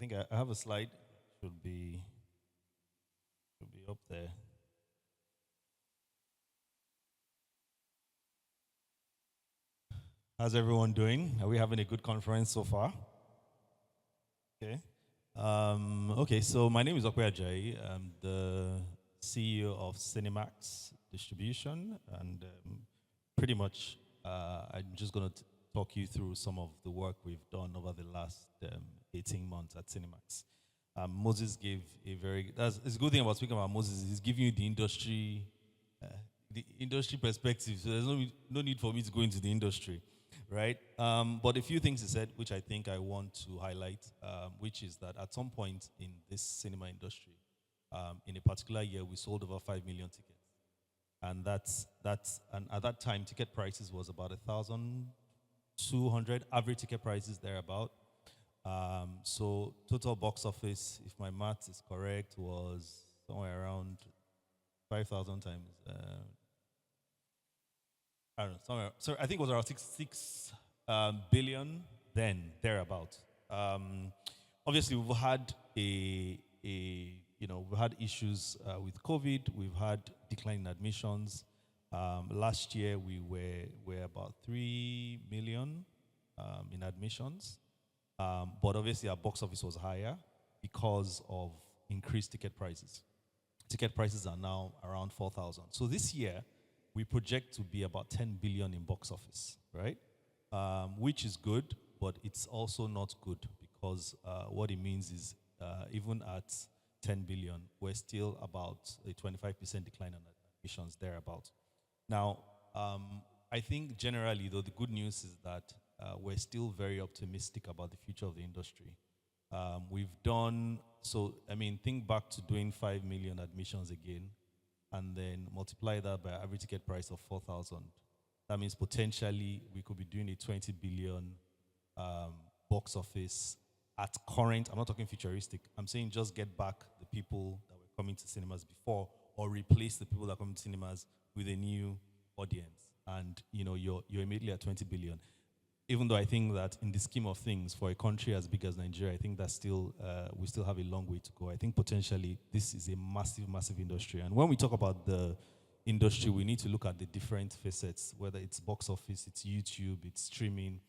think I have a slide. Should be should be up there. How's everyone doing? Are we having a good conference so far? Okay. Okay, so my name is Ajayi. I'm the CEO of Cinemax Distribution, and pretty much I'm just going to talk you through some of the work we've done over the last 18 months at Cinemax. Moses gave a very, that's it's a good thing about speaking about Moses, he's giving you uh, the industry perspective, so there's no need for me to go into the industry, right? But a few things he said, which I think I want to highlight, which is that at some point in this cinema industry, in a particular year, we sold over 5 million tickets. And and at that time, ticket prices was about 1,200, average ticket prices thereabout. So total box office, if my math is correct, was somewhere around 5,000 times. I don't know, somewhere. So I think it was around six billion then thereabout. Um, Obviously, we've had we've had issues with COVID. We've had decline in admissions. Last year we were about 3 million in admissions. But obviously, our box office was higher because of increased ticket prices. Ticket prices are now around 4,000. So this year, we project to be about 10 billion in box office, right? Which is good, but it's also not good because what it means is even at 10 billion, we're still about a 25% decline in admissions thereabout. Now, I think generally, though, the good news is that we're still very optimistic about the future of the industry. We've done so. I mean, think back to doing 5 million admissions again, and then multiply that by average ticket price of 4,000. That means potentially we could be doing a 20 billion box office at current. I'm not talking futuristic. I'm saying just get back the people that were coming to cinemas before, or replace the people that come to cinemas with a new audience, and you're immediately at 20 billion. Even though I think that in the scheme of things, for a country as big as Nigeria, I think that still we still have a long way to go. I think potentially this is a massive, massive industry. And when we talk about the industry, we need to look at the different facets, whether it's box office, it's YouTube, it's streaming.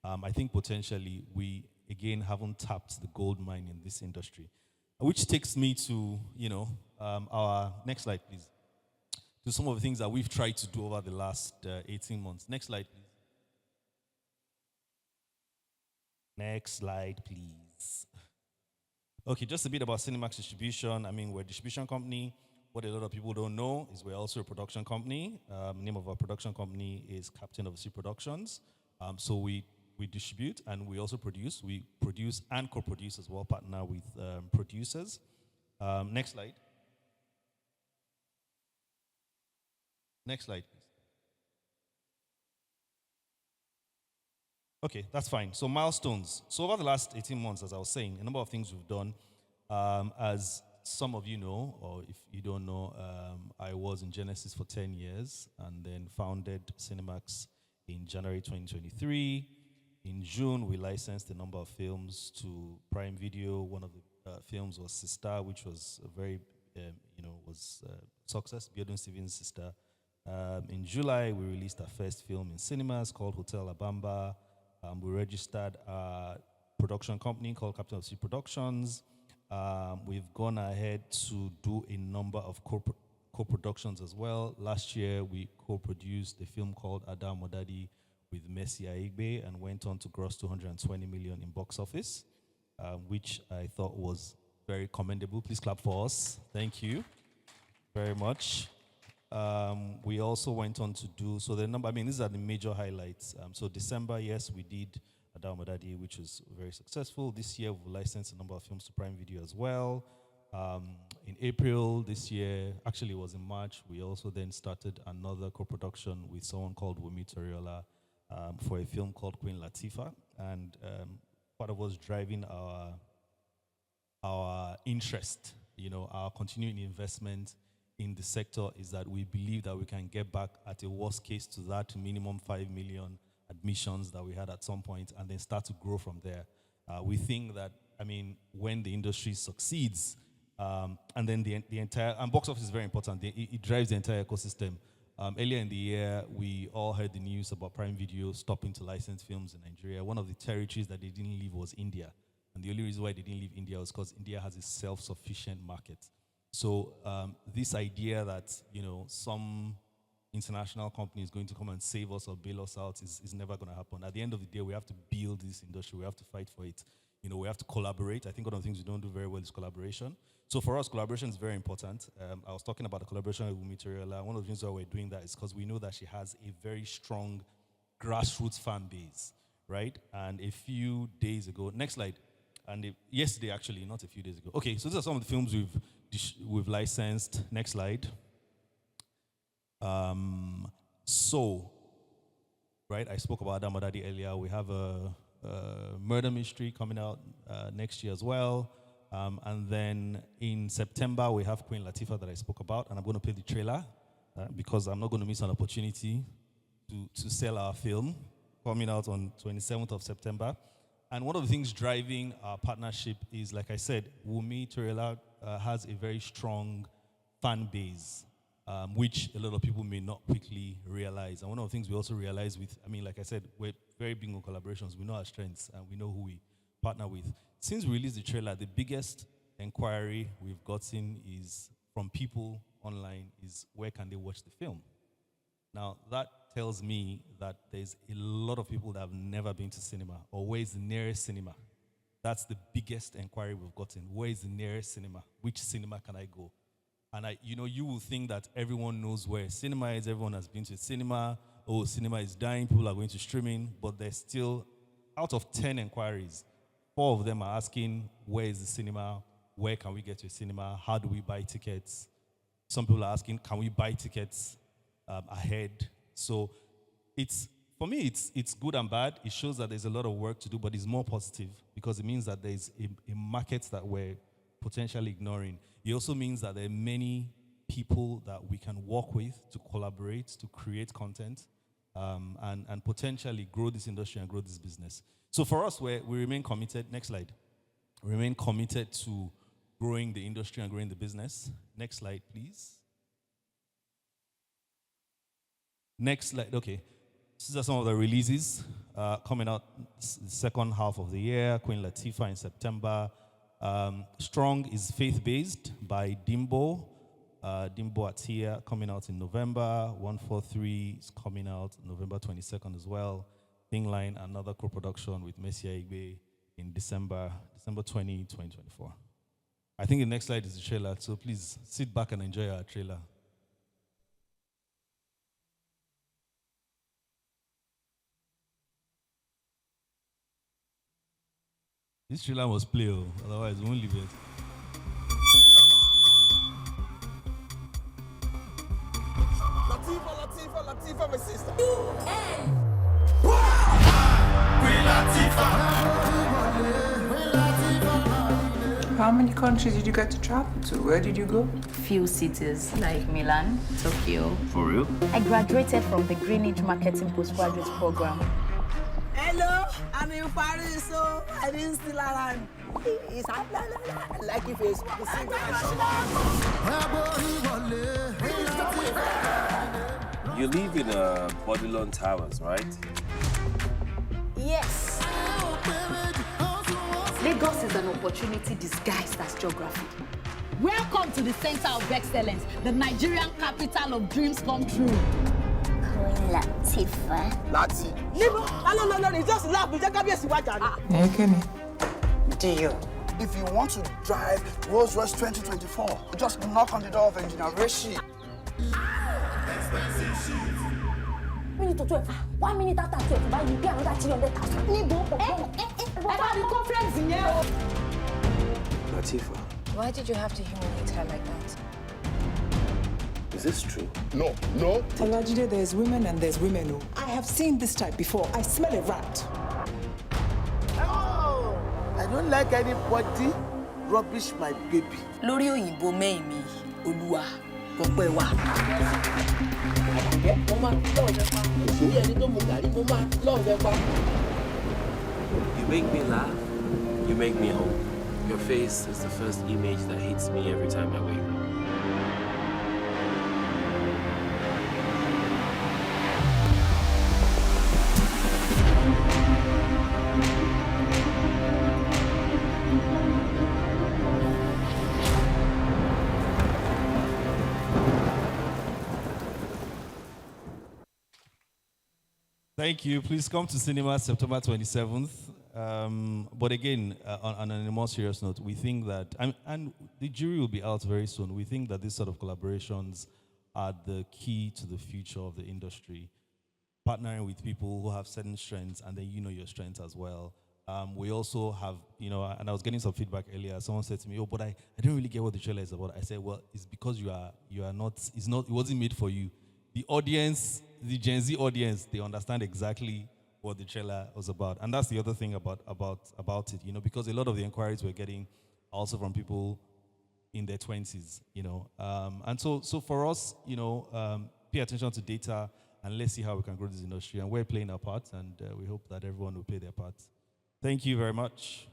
I think potentially we again haven't tapped the gold mine in this industry, which takes me to our next slide, please. To some of the things that we've tried to do over the last 18 months. Next slide, please. Next slide, please. Okay, just a bit about Cinemax Distribution. I mean, we're a distribution company. What a lot of people don't know is we're also a production company. Name of our production company is Captain of the Sea Productions. So we distribute and we also produce. We produce and co-produce as well, partner with producers. Next slide. Next slide, please. Okay, that's fine. So milestones. So over the last 18 months, as I was saying, a number of things we've done. As some of you know, or if you don't know, I was in Genesis for 10 years and then founded Cinemax in January 2023. In June, we licensed a number of films to Prime Video. One of the films was Sister, which was a very, was success, Biodun Stevens' Sister. In July, we released our first film in cinemas called Hotel Abamba. We registered a production company called Captain of Sea Productions. We've gone ahead to do a number of co-productions as well. Last year, we co-produced a film called Adam Modadi with Messi Aigbe and went on to gross 220 million in box office, which I thought was very commendable. Please clap for us. Thank you very much. We also went on to do, so the number, I mean, these are the major highlights. So December, yes, we did Adam Modadi, which was very successful. This year, we've licensed a number of films to Prime Video as well. In April this year, actually it was in March, we also then started another co-production with someone called Wumi Toriola for a film called Queen Latifah. And part of what's driving our interest, our continuing investment in the sector is that we believe that we can get back at a worst case to that minimum 5 million admissions that we had at some point and then start to grow from there. We think that I mean, when the industry succeeds, and then the entire, and box office is very important. It drives the entire ecosystem. Earlier in the year, we all heard the news about Prime Video stopping to license films in Nigeria. One of the territories that they didn't leave was India. And the only reason why they didn't leave India was because India has a self-sufficient market. So this idea that, some international company is going to come and save us or bail us out is never going to happen. At the end of the day, we have to build this industry. We have to fight for it. We have to collaborate. I think one of the things we don't do very well is collaboration. So for us, collaboration is very important. I was talking about the collaboration with Wumi Toriola. One of the reasons why we're doing that is because we know that she has a very strong grassroots fan base, right? And a few days ago, next slide, and yesterday actually, not a few days ago. Okay, so these are some of the films we've licensed. Next slide. Right, I spoke about Adamadadi earlier. We have a murder mystery coming out next year as well. And then in September, we have Queen Latifah that I spoke about, and I'm going to play the trailer because I'm not going to miss an opportunity to sell our film coming out on 27th of September. And one of the things driving our partnership is, like I said, Wumi Toriola has a very strong fan base, which a lot of people may not quickly realize. And one of the things we also realize like I said, we're very big on collaborations. We know our strengths and we know who we partner with. Since we released the trailer, the biggest inquiry we've gotten is from people online is where can they watch the film? Now, that tells me that there's a lot of people that have never been to cinema, or where is the nearest cinema? That's the biggest inquiry we've gotten. Where is the nearest cinema? Which cinema can I go? And you will think that everyone knows where cinema is. Everyone has been to cinema. Oh, cinema is dying. People are going to streaming. But there's still, out of 10 inquiries, 4 of them are asking, where is the cinema? Where can we get to a cinema? How do we buy tickets? Some people are asking, can we buy tickets ahead? So for me, it's good and bad. It shows that there's a lot of work to do, but it's more positive because it means that there's a market that we're potentially ignoring. It also means that there are many people that we can work with to collaborate, to create content, and potentially grow this industry and grow this business. So for us, we remain committed. Next slide. We remain committed to growing the industry and growing the business. Next slide, please. Next slide. Okay. These are some of the releases coming out the second half of the year. Queen Latifah in September. Strong is faith-based by Dimbo. Dimbo Atia coming out in November. 143 is coming out November 22nd as well. Thing Line, another co-production with Messia Igbe in December 20, 2024. I think the next slide is the trailer, so please sit back and enjoy our trailer. This trailer must play, otherwise we won't leave it. Latifah, my sister. How many countries did you get to travel to? Where did you go? Few cities like Milan, Tokyo. For real? I graduated from the Greenwich Marketing Postgraduate Program. Hello, I'm in Paris, so I didn't steal around. It's like if it's You live in Babylon Towers, right? Yes. Lagos is an opportunity disguised as geography. Welcome to the center of excellence, the Nigerian capital of dreams come true. Queen Latifah. Lati. No, it's just laugh. We just can't be a siwaja. Hey, Kenny. Deal. If you want to drive Rolls Royce 2024, just knock on the door of Engineer Rishi. Minute to 12. 1 minute after 12, buy you pay another 300,000. About the conference in here. Latifah, Why did you have to humiliate her like that? is this true? No. Alajide, there's women and there's women. Oh. I have seen this type before. I smell a rat. Oh, I don't like anybody rubbish my baby. Lórí òyìnbó mẹ́ẹ̀mí, Olúwa, ọpẹ́ wa. You make me laugh. You make me whole. Your face is the first image that hits me every time I wake up. Thank you. Please come to cinema September 27th. But again, on a more serious note, we think that, and the jury will be out very soon, we think that these sort of collaborations are the key to the future of the industry. Partnering with people who have certain strengths, and then you know your strengths as well. We also have, and I was getting some feedback earlier. Someone said to me, "Oh, but I don't really get what the trailer is about." I said, "Well, it's because you are not. It wasn't made for you. The audience, the Gen Z audience, they understand exactly what the trailer was about, and that's the other thing about it. Because a lot of the inquiries we're getting are also from people in their 20s. And so for us, pay attention to data." And let's see how we can grow this industry. And we're playing our part, and we hope that everyone will play their part. Thank you very much.